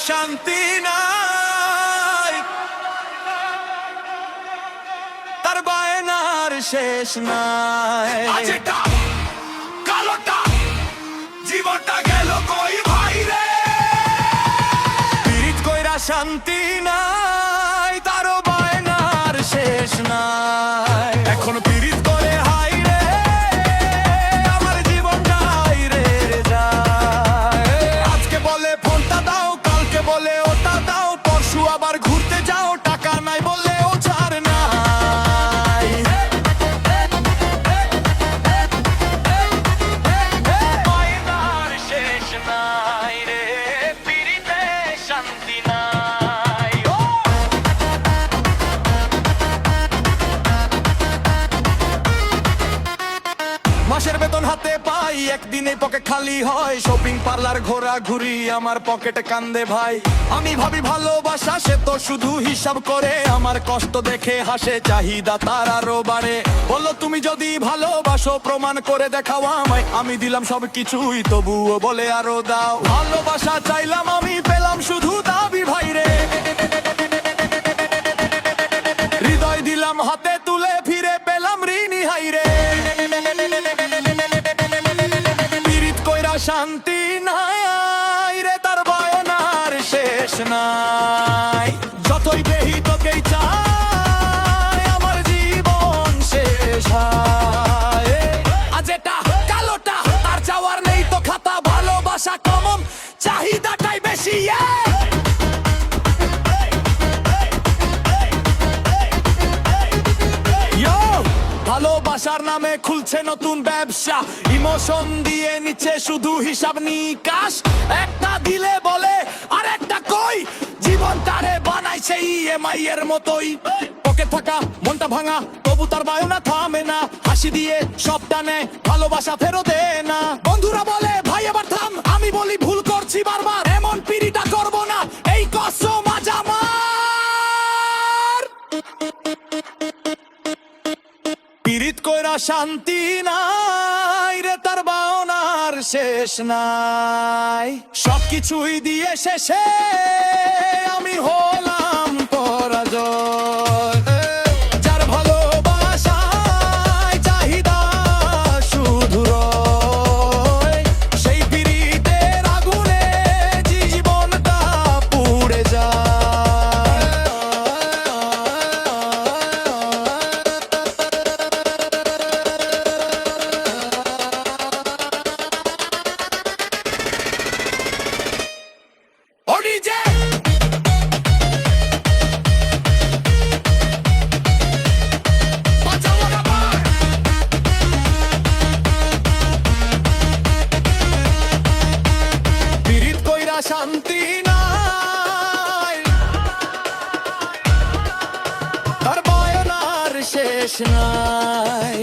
শান্তি নাই, তার বায়নার শেষ নাই। কালোটা জীবনটা গেল কই ভাই রে, পীড়িত কইরা শান্তি নাই, তারও বায়নার শেষ নাই। এখন পীড়িত করে হাই রে, আমার জীবনটাই রে যায়। আজকে বলে ফোনটা দাও, কালকে বলে ওটা দাও, পরশু আবার ঘুরতে যাও, টাকা নাই বললেও ছাড় নাই। বায়নার শেষ নাই রে, পীড়িতে শান্তি নাই। মাসের বেতন হাতে পাই, একদিনে পকেট খালি হয়, শপিং পার্লার ঘোরা ঘুরি, আমার পকেটে কান্দে ভাই। আমি ভাবি ভালোবাসা, সে তো শুধু হিসাব করে, আমার কষ্ট দেখে হাসে, চাহিদা তার আরো বাড়ে। বললো তুমি যদি ভালোবাসো প্রমাণ করে দেখাও আমায়, আমি দিলাম সবকিছুই, তবুও বলে আরো দাও। ভালোবাসা চাইলাম আমি, পেলাম শুধু দাবি ভাই রে, হৃদয় দিলাম হাতে তুলে, ফিরে পেলাম ঋণী হাই রে। পীড়িত কইরা শান্তি নাই রে, তার বায়নার শেষ নাই। যতই দেহি তোকেই চাই, আমার জীবন শেষ হয়। আজ এটা কালোটা, তার চাওয়ার নেই তো খাতা, ভালোবাসা কমন, চাহিদাটাই বেশি। ভালোবাসার নামে খুলছে নতুন ব্যবসা, ইমোশন দিয়ে নিচ্ছে শুধু হিসাব নিকাশ। একটা দিলে বলে আর একটা কই, জীবন তারে বানাইছে ইএমআই এর মতোই। ওকে থাকা মনটা ভাঙা, তবু তার বায়না থামে না, হাসি দিয়ে সবটা নেয়, ভালোবাসা ফেরত দেয় না। বন্ধুরা বলে ভাই এবার থাম, আমি বলি ভুল করছি বারবার, এমন পিড়িটা করবো না, এই কসম আজ আমার। পীড়িত কইরা শান্তি নাই রে, তার বায়নার শেষ নাই। সবকিছুই দিয়ে শেষে আমি হলাম পরাজয়। যার ভালোবাসায় চাহিদা শুধু রয়, সেই পীড়িতের আগুনে জীবনটা পুড়ে যায়। পীড়িত কইরা শান্তি নাই, তার বায়নার শেষ নাই।